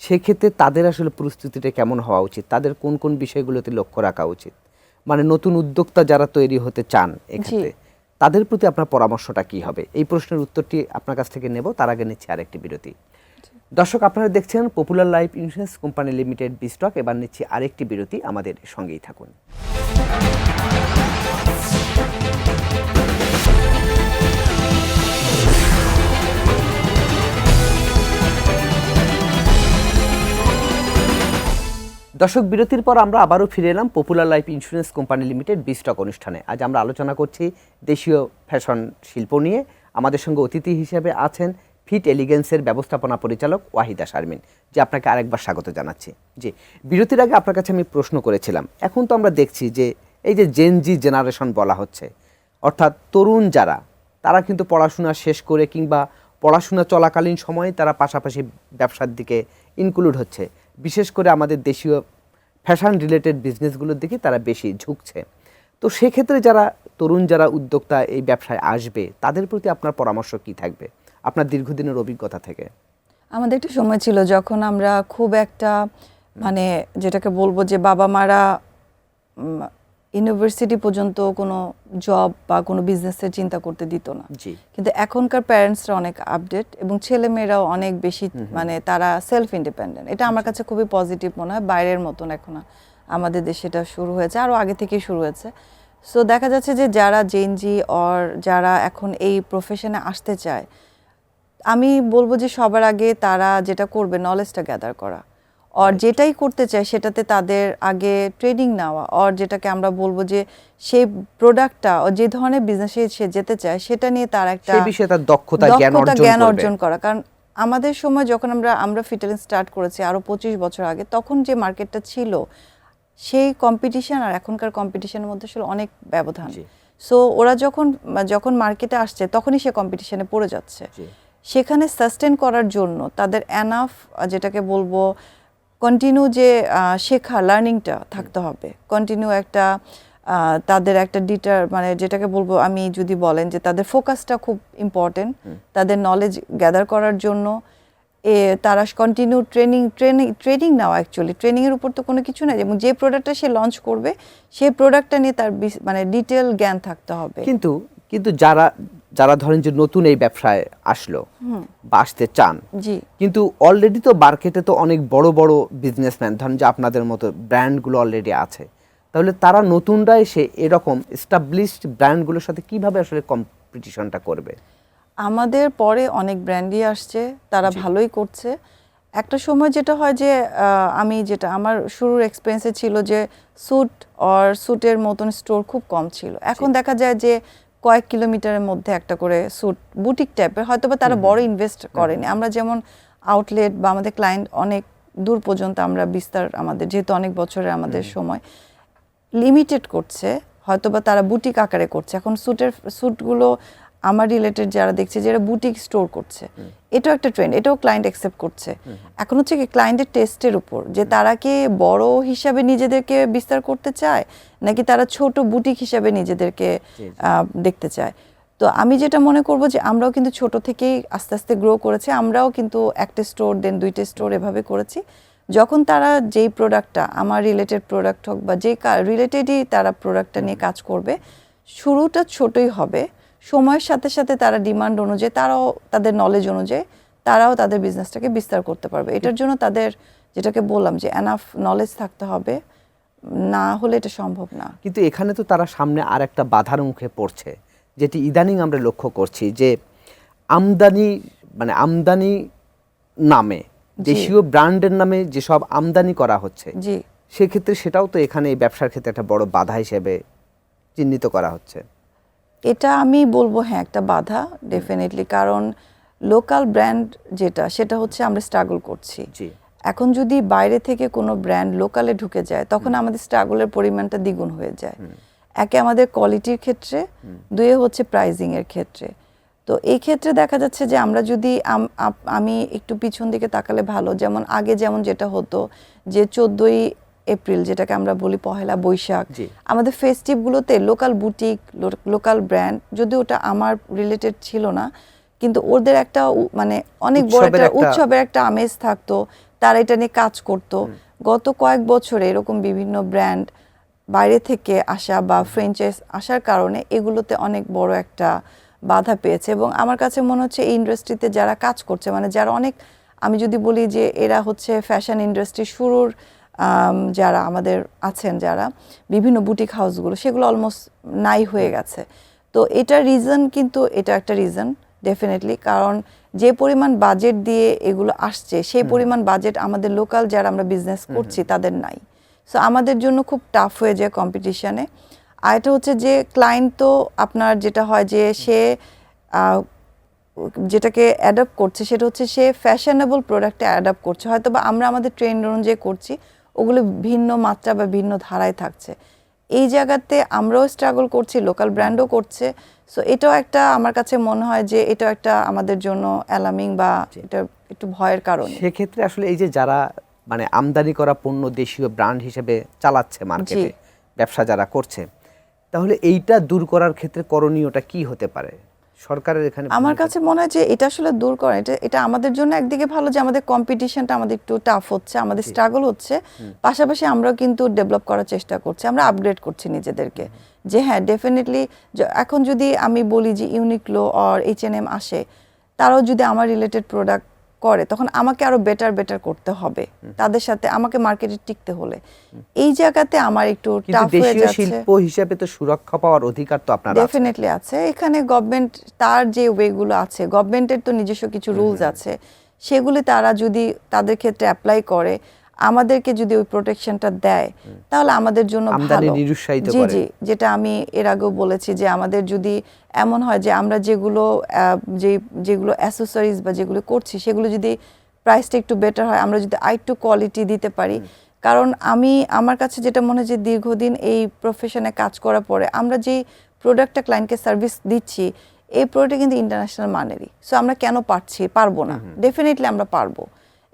সেক্ষেত্রে তাদের আসলে প্রস্তুতিটা কেমন হওয়া উচিত, তাদের কোন কোন বিষয়গুলোতে লক্ষ্য রাখা উচিত, মানে নতুন উদ্যোক্তা যারা তৈরি হতে চান এক্ষেত্রে তাদের প্রতি আপনার পরামর্শটা কি হবে? এই প্রশ্নের উত্তরটি আপনার কাছ থেকে নেব, তার আগে নিচ্ছি আরেকটি বিরতি। দর্শক, আপনারা দেখছেন popular life insurance company limited বিস্টক। এবার নিচ্ছি আরেকটি বিরতি, আমাদের সঙ্গেই থাকুন। দর্শক, বিরতির পর আমরা আবারও ফিরে এলাম popular life insurance company limited বিস্টক অনুষ্ঠানে। আজ আমরা আলোচনা করছি দেশীয় ফ্যাশন শিল্প নিয়ে। আমাদের সঙ্গে অতিথি হিসেবে আছেন ফিট এলিগেন্সের ব্যবস্থাপনা পরিচালক ওয়াহিদা শারমিন, যে আপনাকে আরেকবার স্বাগত জানাচ্ছি। যে বিরতির আগে আপনার কাছে আমি প্রশ্ন করেছিলাম, এখন তো আমরা দেখছি যে এই যে জেনজি জেনারেশন বলা হচ্ছে, অর্থাৎ তরুণ যারা, তারা কিন্তু পড়াশোনা শেষ করে কিংবা পড়াশোনা চলাকালীন সময়ে তারা পাশাপাশি ব্যবসার দিকে ইনক্লুড হচ্ছে। বিশেষ করে আমাদের দেশীয় ফ্যাশন রিলেটেড বিজনেসগুলোর দিকে তারা বেশি ঝুঁকছে। তো সেক্ষেত্রে যারা তরুণ যারা উদ্যোক্তা এই ব্যবসায় আসবে, তাদের প্রতি আপনার পরামর্শ কি থাকবে আপনার দীর্ঘদিনের অভিজ্ঞতা থেকে? আমাদের একটা সময় ছিল যখন আমরা খুব একটা মানে যেটাকে বলবো যে বাবা মারা ইউনিভার্সিটি পর্যন্ত কোনো জব বা কোনো বিজনেসের চিন্তা করতে দিত না। জি। কিন্তু এখনকার প্যারেন্টসরা অনেক আপডেট এবং ছেলেমেয়েরাও অনেক বেশি মানে তারা সেলফ ইন্ডিপেন্ডেন্ট। এটা আমার কাছে খুবই পজিটিভ মনে হয়। বাইরের মতন এখন আমাদের দেশে এটা শুরু হয়েছে, আরও আগে থেকেই শুরু হয়েছে। সো দেখা যাচ্ছে যে যারা জেনজি অর যারা এখন এই প্রফেশনে আসতে চায়, আমি বলবো যে সবার আগে তারা যেটা করবে নলেজটা গ্যাদার করা, আর যেটাই করতে চায় সেটাতে তাদের আগে ট্রেনিং নেওয়া, আর যেটাকে আমরা বলবো যে সেই প্রোডাক্টটা যে ধরনের বিজনেসে সে যেতে চায় সেটা নিয়ে তার একটা সেই বিষয়ে তার দক্ষতা জ্ঞান অর্জন করা। কারণ আমাদের সময় যখন আমরা ফিটেলেন্স স্টার্ট করেছি আরো 25 বছর আগে, তখন যে মার্কেটটা ছিল সেই কম্পিটিশন আর এখনকার কম্পিটিশনের মধ্যে আসলে অনেক ব্যবধান। সো ওরা যখন মার্কেটে আসছে তখনই সে কম্পিটিশনে পড়ে যাচ্ছে। সেখানে সাস্টেন করার জন্য তাদের এনাফ যেটাকে বলবো কন্টিনিউ যে শেখা লার্নিংটা থাকতে হবে, কন্টিনিউ একটা তাদের একটা মানে যেটাকে বলবো আমি যদি বলেন যে তাদের ফোকাসটা খুব ইম্পর্টেন্ট, তাদের নলেজ গ্যাদার করার জন্য তারা কন্টিনিউ ট্রেনিং নেওয়া। অ্যাকচুয়ালি ট্রেনিংয়ের উপর তো কোনো কিছু নাই, এবং যে প্রোডাক্টটা সে লঞ্চ করবে সেই প্রোডাক্টটা নিয়ে তার মানে ডিটেল জ্ঞান থাকতে হবে। কিন্তু যারা ধরেন যে নতুন এই ব্যবসায় আসলো বা আসতে চান, জি, কিন্তু অলরেডি তো মার্কেটে তো অনেক বড় বড় বিজনেসম্যান, ধরেন যে আপনাদের মতো ব্র্যান্ডগুলো অলরেডি আছে, তাহলে তারা নতুনরা এসে এরকম এস্টাবলিশড ব্র্যান্ডগুলোর সাথে কিভাবে আসলে কম্পিটিশনটা করবে? আমাদের পরে অনেক ব্র্যান্ডই আসছে, তারা ভালোই করছে। একটা সময় যেটা হয় যে যেটা আমার শুরুর এক্সপেরিয়েন্সে ছিল যে স্যুটের মতন স্টোর খুব কম ছিল। এখন দেখা যায় যে কয়েক কিলোমিটারের মধ্যে একটা করে স্যুট বুটিক টাইপের, হয়তো বা তারা বড় ইনভেস্ট করেনি। আমরা যেমন আউটলেট বা আমাদের ক্লায়েন্ট অনেক দূর পর্যন্ত আমরা বিস্তার, আমাদের যেহেতু অনেক বছরের আমাদের সময় লিমিটেড করছে, হয়তো বা তারা বুটিক আকারে করছে। এখন স্যুটগুলো আমার রিলেটেড যারা দেখছে যারা বুটিক স্টোর করছে, এটাও একটা ট্রেন্ড, এটাও ক্লায়েন্ট অ্যাকসেপ্ট করছে। এখন হচ্ছে কি ক্লায়েন্টের টেস্টের উপর যে তারা কি বড় হিসাবে নিজেদেরকে বিস্তার করতে চায় নাকি তারা ছোট বুটিক হিসাবে নিজেদেরকে দেখতে চায়। তো আমি যেটা মনে করব যে আমরাও কিন্তু ছোট থেকেই আস্তে আস্তে গ্রো করেছি, আমরাও কিন্তু একটা স্টোর দেন 2টে স্টোর এভাবে করেছি। যখন তারা যেই প্রোডাক্টটা আমার রিলেটেড প্রোডাক্ট হোক বা যে রিলেটেডই তারা প্রোডাক্টটা নিয়ে কাজ করবে, শুরুটা ছোটই হবে। সময়ের সাথে সাথে তারা ডিমান্ড অনুযায়ী, তারাও তাদের নলেজ অনুযায়ী তারাও তাদের বিজনেসটাকে বিস্তার করতে পারবে। এটার জন্য তাদের যেটাকে বললাম যে এনাফ নলেজ থাকতে হবে, না হলে এটা সম্ভব না। কিন্তু এখানে তো তারা সামনে আর একটা বাধার মুখে পড়ছে, যেটি ইদানিং আমরা লক্ষ্য করছি যে আমদানি নামে দেশীয় ব্র্যান্ডের নামে যেসব আমদানি করা হচ্ছে, জি, সেক্ষেত্রে সেটাও তো এখানে এই ব্যবসার ক্ষেত্রে একটা বড় বাধা হিসেবে চিহ্নিত করা হচ্ছে। এটা আমি বলবো হ্যাঁ একটা বাধা ডেফিনেটলি, কারণ লোকাল ব্র্যান্ড সেটা হচ্ছে আমরা স্ট্রাগল করছি। জি, এখন যদি বাইরে থেকে কোনো ব্র্যান্ড লোকালে ঢুকে যায় তখন আমাদের স্ট্রাগলের পরিমাণটা দ্বিগুণ হয়ে যায়। একে আমাদের কোয়ালিটির ক্ষেত্রে, দুয়ে হচ্ছে প্রাইজিং এর ক্ষেত্রে। তো এই ক্ষেত্রে দেখা যাচ্ছে যে আমরা যদি আমি একটু পিছন দিকে তাকালে ভালো, যেমন আগে যেমন যেটা হতো যে 14ই এপ্রিল যেটাকে আমরা বলি পহেলা বৈশাখ, জি। আমাদের ফেস্টিভগুলোতে লোকাল বুটিক, লোকাল ব্র্যান্ড, যদিও ওটা আমার রিলেটেড ছিল না, কিন্তু ওদের একটা মানে অনেক বড় একটা উৎসবের একটা আমেজ থাকতো, তারা এটা নিয়ে কাজ করতো। গত কয়েক বছরে এরকম বিভিন্ন ব্র্যান্ড বাইরে থেকে আসা বা ফ্র্যাঞ্চাইজ আসার কারণে এগুলোতে অনেক বড় একটা বাধা পেয়েছে। এবং আমার কাছে মনে হচ্ছে এই ইন্ডাস্ট্রিতে যারা কাজ করছে, মানে যারা অনেক, আমি যদি বলি যে এরা হচ্ছে ফ্যাশন ইন্ডাস্ট্রি শুরুর যারা আমাদের আছেন, যারা বিভিন্ন বুটিক হাউসগুলো, সেগুলো অলমোস্ট নাই হয়ে গেছে। তো এটা রিজন, কিন্তু এটা একটা রিজন ডেফিনেটলি, কারণ যে পরিমাণ বাজেট দিয়ে এগুলো আসছে সেই পরিমাণ বাজেট আমাদের লোকাল যারা আমরা বিজনেস করছি তাদের নাই। সো আমাদের জন্য খুব টাফ হয়ে যায় কম্পিটিশানে। আর এটা হচ্ছে যে ক্লায়েন্ট তো আপনার যেটা হয় যে সে যেটাকে অ্যাডাপ্ট করছে সেটা হচ্ছে সে ফ্যাশনেবল প্রোডাক্টে অ্যাডাপ্ট করছে, হয়তো বা আমরা আমাদের ট্রেন্ড অনুযায়ী করছি, ওগুলো ভিন্ন মাত্রা বা ভিন্ন ধারায় থাকছে। এই জায়গাতে আমরাও স্ট্রাগল করছি, লোকাল ব্র্যান্ডও করছে। সো এটাও একটা আমার কাছে মনে হয় যে এটাও একটা আমাদের জন্য অ্যালার্মিং বা এটা একটু ভয়ের কারণ। সেক্ষেত্রে আসলে এই যে যারা আমদানি করা পণ্য দেশীয় ব্র্যান্ড হিসেবে চালাচ্ছে মার্কেটে, ব্যবসা যারা করছে, তাহলে এইটা দূর করার ক্ষেত্রে করণীয়টা কি হতে পারে সরকারের এখানে? আমার কাছে মনে হয় যে এটা আসলে দূর করা, এটা আমাদের জন্য একদিকে ভালো যে আমাদের কম্পিটিশনটা আমাদের একটু টাফ হচ্ছে, আমাদের স্ট্রাগল হচ্ছে, পাশাপাশি আমরাও কিন্তু ডেভেলপ করার চেষ্টা করছি, আমরা আপগ্রেড করছি নিজেদেরকে। যে হ্যাঁ ডেফিনেটলি এখন যদি আমি বলি যে ইউনিক্লো অর H&M আসে, তারাও যদি আমার রিলেটেড প্রোডাক্ট করে, তখন আমাকে আরো বেটার করতে হবে, তাদের সাথে আমাকে মার্কেটে টিকতে হলে। এই জায়গাতে আমার একটু টাফ হয়ে যাচ্ছে। শিল্প হিসেবে তো সুরক্ষা পাওয়ার অধিকার তো আপনার ডেফিনেটলি আছে। এখানে গভর্নমেন্ট তার যে ওয়েগুলো আছে, গভর্নমেন্টের তো নিজস্ব কিছু রুলস আছে, সেগুলি তারা যদি তাদের ক্ষেত্রে অ্যাপ্লাই করে, আমাদেরকে যদি ওই প্রোটেকশনটা দেয়, তাহলে আমাদের জন্য ভালো। জি জি, যেটা আমি এর আগেও বলেছি যে আমাদের যদি এমন হয় যে আমরা যেগুলো অ্যাসেসরিজ বা যেগুলো করছি সেগুলো যদি প্রাইসটা একটু বেটার হয়, আমরা যদি আরেকটু কোয়ালিটি দিতে পারি। কারণ আমার কাছে যেটা মনে হয় যে দীর্ঘদিন এই প্রফেশনে কাজ করার পরে আমরা যেই প্রোডাক্টটা ক্লায়েন্টকে সার্ভিস দিচ্ছি, এই প্রোডাক্টটা কিন্তু ইন্টারন্যাশনাল মানেরই। সো আমরা কেন পারবো না? ডেফিনেটলি আমরা পারবো।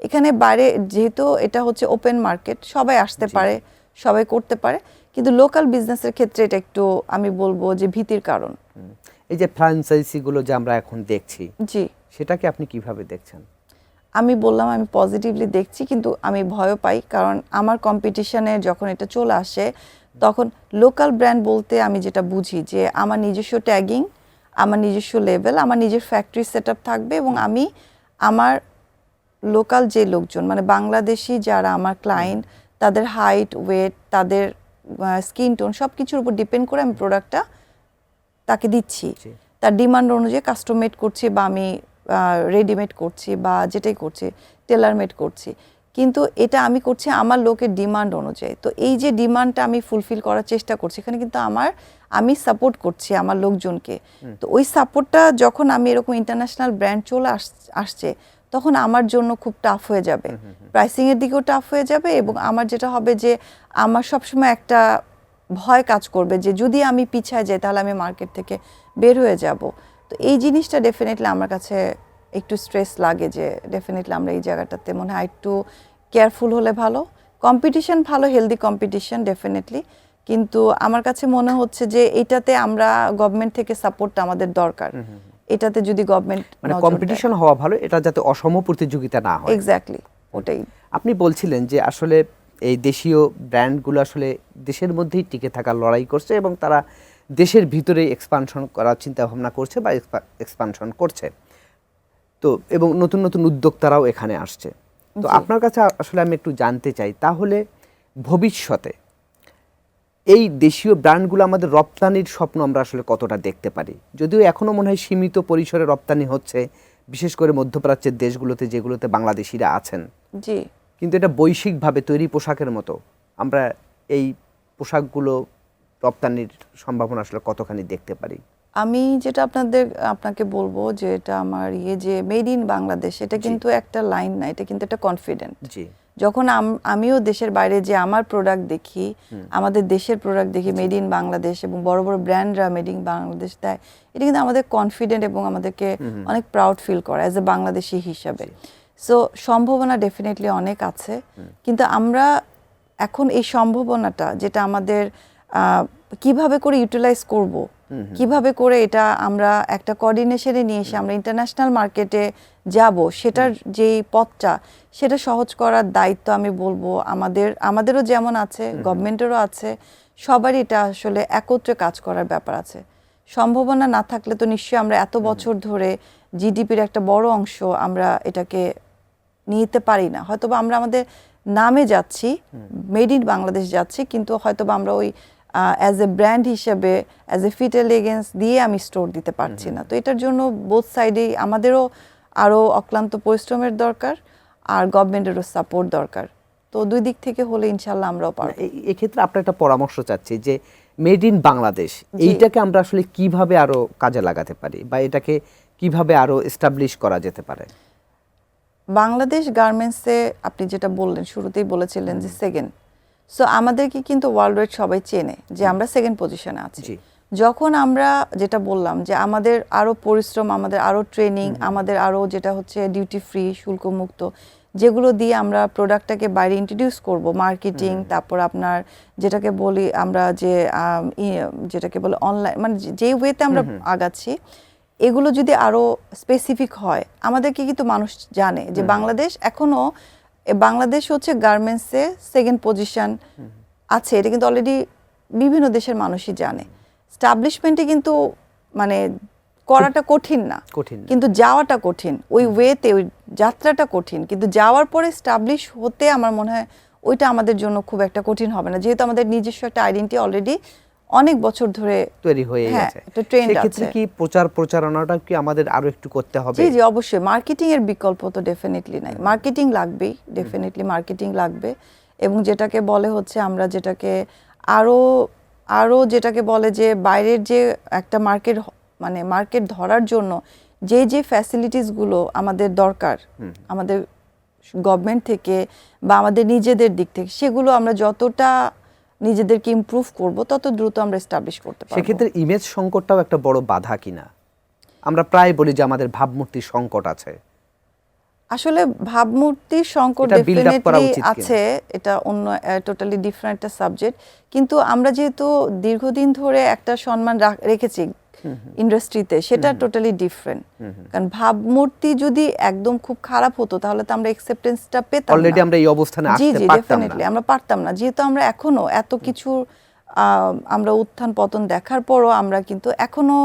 এখানে বাইরে যেহেতু এটা হচ্ছে ওপেন মার্কেট, সবাই আসতে পারে, সবাই করতে পারে, কিন্তু লোকাল বিজনেসের ক্ষেত্রে এটা একটু আমি বলবো যে ভীতির কারণ। এই যে ফ্র্যাঞ্চাইজিগুলো যে আমরা এখন দেখছি, জি, সেটাকে আপনি কিভাবে দেখছেন? আমি বললাম আমি পজিটিভলি দেখছি, কিন্তু আমি ভয়ও পাই, কারণ আমার কম্পিটিশনে যখন এটা চলে আসে তখন লোকাল ব্র্যান্ড বলতে আমি যেটা বুঝি যে আমার নিজস্ব ট্যাগিং, আমার নিজস্ব লেভেল, আমার নিজের ফ্যাক্টরি সেটআপ থাকবে, এবং আমি আমার লোকাল যে লোকজন মানে বাংলাদেশি যারা আমার ক্লায়েন্ট, তাদের হাইট, ওয়েট, তাদের স্কিন টোন সব কিছুর উপর ডিপেন্ড করে আমি প্রোডাক্টটা তাকে দিচ্ছি। তার ডিমান্ড অনুযায়ী কাস্টম মেড করছি, বা আমি রেডিমেড করছি, বা যেটাই করছি টেলার মেড করছি, কিন্তু এটা আমি করছি আমার লোকের ডিমান্ড অনুযায়ী। তো এই যে ডিমান্ডটা আমি ফুলফিল করার চেষ্টা করছি, এখানে কিন্তু আমি সাপোর্ট করছি আমার লোকজনকে। তো ওই সাপোর্টটা যখন আমি এরকম ইন্টারন্যাশনাল ব্র্যান্ড চলে আসছে, তখন আমার জন্য খুব টাফ হয়ে যাবে, প্রাইসিংয়ের দিকেও টাফ হয়ে যাবে, এবং আমার যেটা হবে যে আমার সবসময় একটা ভয় কাজ করবে যে যদি আমি পিছায় যাই তাহলে আমি মার্কেট থেকে বের হয়ে যাব। তো এই জিনিসটা ডেফিনেটলি আমার কাছে একটু স্ট্রেস লাগে যে ডেফিনেটলি আমরা এই জায়গাটাতে মনে হয় একটু কেয়ারফুল হলে ভালো। কম্পিটিশন ভালো, হেলদি কম্পিটিশন ডেফিনেটলি, কিন্তু আমার কাছে মনে হচ্ছে যে এটাতে আমরা গভর্নমেন্ট থেকে সাপোর্টটা আমাদের দরকার। এটাতে যদি গভর্নমেন্ট কম্পিটিশন হওয়া ভালো, এটা যাতে অসম প্রতিযোগিতা না হয়। এক্স্যাক্টলি, ওটাই। আপনি বলছিলেন যে আসলে এই দেশীয় ব্র্যান্ডগুলো আসলে দেশের মধ্যেই টিকে থাকার লড়াই করছে, এবং তারা দেশের ভিতরে এক্সপানশন করার চিন্তা ভাবনা করছে বা এক্সপানশন করছে। তো এবং নতুন নতুন উদ্যোক্তারাও এখানে আসছে। তো আপনার কাছে আসলে আমি একটু জানতে চাই, তাহলে ভবিষ্যতে এই দেশীয় ব্র্যান্ডগুলো আমাদের রপ্তানির স্বপ্ন আমরা আসলে কতটা দেখতে পারি? যদিও এখনো মনে হয় সীমিত পরিসরে রপ্তানি হচ্ছে, বিশেষ করে মধ্যপ্রাচ্যের দেশগুলোতে যেগুলোতে বাংলাদেশিরা আছেন, জি। কিন্তু এটা বৈশ্বিকভাবে তৈরি পোশাকের মতো আমরা এই পোশাকগুলো রপ্তানির সম্ভাবনা আসলে কতখানি দেখতে পারি? আমি যেটা আপনাকে বলবো যে এটা আমার যে মেড ইন বাংলাদেশ, এটা কিন্তু একটা লাইন না, এটা কিন্তু একটা কনফিডেন্ট। জি। যখন আমিও দেশের বাইরে যে আমার প্রোডাক্ট দেখি, আমাদের দেশের প্রোডাক্ট দেখি মেড ইন বাংলাদেশ, এবং বড় বড় ব্র্যান্ডরা মেড ইন বাংলাদেশ দেয়, এটা কিন্তু আমাদের কনফিডেন্ট এবং আমাদেরকে অনেক প্রাউড ফিল করে অ্যাজ এ বাংলাদেশি হিসাবে। সো সম্ভাবনা ডেফিনেটলি অনেক আছে, কিন্তু আমরা এখন এই সম্ভাবনাটা যেটা আমাদের কিভাবে করে ইউটিলাইজ করব, কিভাবে করে এটা আমরা একটা কোঅর্ডিনেশনে নিয়ে এসে আমরা ইন্টারন্যাশনাল মার্কেটে যাব, সেটার যেই পথটা সেটা সহজ করার দায়িত্ব আমি বলবো আমাদেরও যেমন আছে, গভর্নমেন্টেরও আছে, সবারই এটা আসলে একত্রে কাজ করার ব্যাপার আছে। সম্ভাবনা না থাকলে তো নিশ্চয়ই আমরা এত বছর ধরে জিডিপির একটা বড় অংশ আমরা এটাকে নিতে পারি না। হয়তোবা আমরা আমাদের নামে যাচ্ছি, মেড ইন বাংলাদেশ যাচ্ছি, কিন্তু হয়তোবা আমরা ওই অ্যাজ এ ব্র্যান্ড হিসেবে অ্যাজ এ ফিট এলিগেন্স দিয়ে আমি স্টোর দিতে পারছি না। তো এটার জন্য বোথ সাইডেই আমাদেরও আরও অক্লান্ত পরিশ্রমের দরকার, আর গভর্নমেন্টেরও সাপোর্ট দরকার। তো দুই দিক থেকে হলে ইনশাল্লাহ আমরাও পারবো। এক্ষেত্রে আপনার একটা পরামর্শ চাচ্ছি যে মেড ইন বাংলাদেশ এইটাকে আমরা আসলে কিভাবে আরো কাজে লাগাতে পারি, বা এটাকে কিভাবে আরো এস্টাবলিশ করা যেতে পারে? বাংলাদেশ গার্মেন্টসে আপনি যেটা বললেন, শুরুতেই বলেছিলেন যে সেকেন্ড, সো আমাদেরকে কিন্তু ওয়ার্ল্ড ওয়াইড সবাই চেনে যে আমরা সেকেন্ড পজিশনে আছি। যখন আমরা যেটা বললাম যে আমাদের আরো পরিশ্রম, আমাদের আরো ট্রেনিং, আমাদের আরো যেটা হচ্ছে ডিউটি ফ্রি, শুল্ক মুক্ত, যেগুলো দিয়ে আমরা প্রোডাক্টটাকে বাইরে ইন্ট্রোডিউস করব, মার্কেটিং, তারপর আপনার যেটাকে বলি আমরা যে যেটাকে বলে অনলাইন, মানে যে ওয়েতে আমরা আগাচ্ছি, এগুলো যদি আরো স্পেসিফিক হয়, আমাদেরকে কিন্তু মানুষ জানে যে বাংলাদেশ এখনো, বাংলাদেশ হচ্ছে গার্মেন্টসে সেকেন্ড পজিশন আছে, এটা কিন্তু অলরেডি বিভিন্ন দেশের মানুষই জানে। স্টাবলিশমেন্টে কিন্তু মানে করাটা কঠিন না, কিন্তু যাওয়াটা কঠিন, ওই ওয়েতে ওই যাত্রাটা কঠিন, কিন্তু যাওয়ার পরে স্টাবলিশ হতে আমার মনে হয় ওইটা আমাদের জন্য খুব একটা কঠিন হবে না, যেহেতু আমাদের নিজস্ব একটা আইডেন্টিটি অলরেডি অনেক বছর ধরে তৈরি হয়ে গেছে। একটা ট্রেন্ড আছে। সেক্ষেত্রে কি প্রচারণাটা কি আমাদের আরো একটু করতে হবে? জি জি, অবশ্যই। মার্কেটিং এর বিকল্প তো ডেফিনেটলি নাই, মার্কেটিং লাগবেই, ডেফিনেটলি মার্কেটিং লাগবে। এবং যেটাকে বলে হচ্ছে আমরা যেটাকে আরো যেটাকে বলে যে বাইরের যে একটা মার্কেট, মানে মার্কেট ধরার জন্য যে ফ্যাসিলিটিসগুলো আমাদের দরকার, আমাদের গভর্নমেন্ট থেকে বা আমাদের নিজেদের দিক থেকে, সেগুলো আমরা যতটা নিজেদেরকে ইমপ্রুভ করব তত দ্রুত আমরা এস্টাবলিশ করতে পারবো। সেক্ষেত্রে ইমেজ সংকটটাও একটা বড় বাধা কিনা? আমরা প্রায় বলি যে আমাদের ভাবমূর্তির সংকট আছে। আসলে ভাবমূর্তির সংকট ডেফিনেটলি আছে, এটা অন্য টোটালি ডিফারেন্ট একটা সাবজেক্ট। কিন্তু আমরা যেহেতু দীর্ঘদিন ধরে একটা সম্মান রেখেছি ইন্ডাস্ট্রিতে, সেটা টোটালি ডিফারেন্ট। কারণ ভাবমূর্তি যদি একদম খুব খারাপ হতো তাহলে তো আমরা অ্যাকসেপ্টেন্সটা পেতাম না, অলরেডি আমরা এই অবস্থানে আসতে পারতাম না। জি জি, ডেফিনেটলি আমরা পারতাম না, যেহেতু আমরা এখনো এত কিছু আমরা উত্থান পতন দেখার পরও আমরা কিন্তু এখনো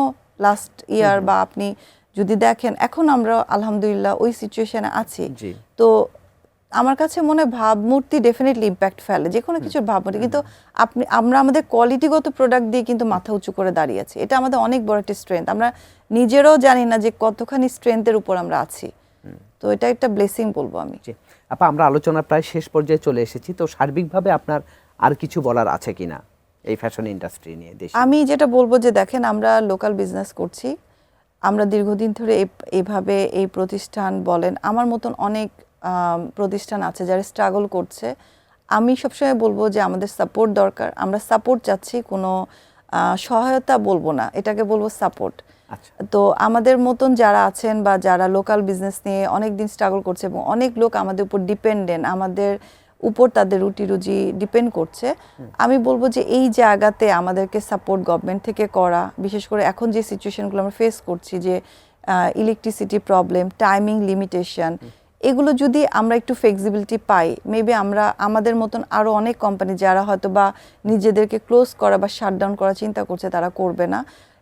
লাস্ট ইয়ার বা আপনি যদি দেখেন, এখন আমরা আলহামদুলিল্লাহ ওই সিচুয়েশনে আছি। তো আমার কাছে মনে হয় ভাবমূর্তি ডেফিনেটলি ইম্প্যাক্ট ফেলে যে কোনো কিছুর ভাবমূর্তি, কিন্তু আমরা আমাদের কোয়ালিটিগত প্রোডাক্ট দিয়ে কিন্তু মাথা উঁচু করে দাঁড়িয়ে আছি, এটা আমাদের অনেক বড় একটা স্ট্রেংথ। আমরা নিজেরাও জানি না যে কতখানি স্ট্রেংথের উপর আমরা আছি। তো এটা একটা ব্লেসিং বলবো আমি। আপা, আমরা আলোচনা প্রায় শেষ পর্যায়ে চলে এসেছি, তো সার্বিকভাবে আপনার আর কিছু বলার আছে কিনা এই ফ্যাশন ইন্ডাস্ট্রি নিয়ে? আমি যেটা বলবো যে দেখেন, আমরা লোকাল বিজনেস করছি, আমরা দীর্ঘদিন ধরে এইভাবে এই প্রতিষ্ঠান বলেন, আমার মতন অনেক প্রতিষ্ঠান আছে যারা স্ট্রাগল করছে। আমি সবসময় বলবো যে আমাদের সাপোর্ট দরকার, আমরা সাপোর্ট চাচ্ছি, কোনো সহায়তা বলবো না, এটাকে বলবো সাপোর্ট। তো আমাদের মতন যারা আছেন বা যারা লোকাল বিজনেস নিয়ে অনেক দিন স্ট্রাগল করছে এবং অনেক লোক আমাদের উপর ডিপেন্ডেন্ট, আমাদের উপর তাদের রুটি রুজি ডিপেন্ড করছে, আমি বলবো যে এই জায়গাতে আমাদেরকে সাপোর্ট গভর্নমেন্ট থেকে করা, বিশেষ করে এখন যে সিচুয়েশনগুলো আমরা ফেস করছি, যে ইলেকট্রিসিটি প্রবলেম, টাইমিং লিমিটেশন, এগুলো যদি আমরা একটু ফ্লেক্সিবিলিটি পাই, মেবি আমরা আমাদের মতন আরও অনেক কোম্পানি যারা হয়তো বা নিজেদেরকে ক্লোজ করা বা শাটডাউন করার চিন্তা করছে, তারা করবে না।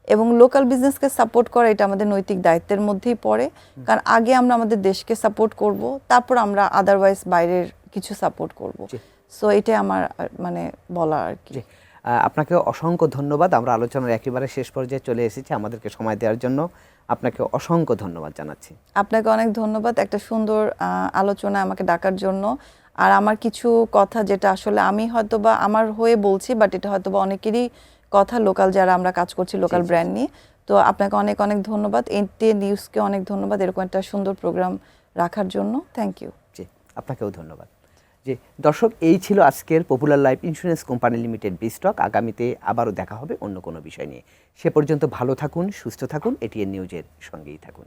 এবং লোকাল বিজনেসকে সাপোর্ট করা এটা আমাদের নৈতিক দায়িত্বের মধ্যেই পড়ে, কারণ আগে আমরা আমাদের দেশকে সাপোর্ট করব, তারপর আমরা আদারওয়াইজ বাইরের কিছু সাপোর্ট করব। সো এটাই আমার মানে বলা আর কি। আপনাকে অসংখ্য ধন্যবাদ। আমরা আলোচনার একেবারে শেষ পর্যায়ে চলে এসেছি, আমাদেরকে সময় দেওয়ার জন্য আপনাকে অসংখ্য ধন্যবাদ জানাচ্ছি। আপনাকে অনেক ধন্যবাদ একটা সুন্দর আলোচনা আমাকে ডাকার জন্য। আর আমার কিছু কথা যেটা আসলে আমি হয়তো বা আমার হয়ে বলছি, বাট এটা হয়তো বা অনেকেরই কথা, লোকাল যারা আমরা কাজ করছি লোকাল ব্র্যান্ড নিয়ে। তো আপনাকে অনেক অনেক ধন্যবাদ, এনটিএ নিউজকে অনেক ধন্যবাদ এরকম একটা সুন্দর প্রোগ্রাম রাখার জন্য। Thank you. জি, আপনাকেও ধন্যবাদ। জি দর্শক, এই ছিল আজকের popular life insurance company limited বিস্টক। আগামীতে আবারও দেখা হবে অন্য কোনো বিষয় নিয়ে। সে পর্যন্ত ভালো থাকুন, সুস্থ থাকুন, এটিএন নিউজের সঙ্গেই থাকুন।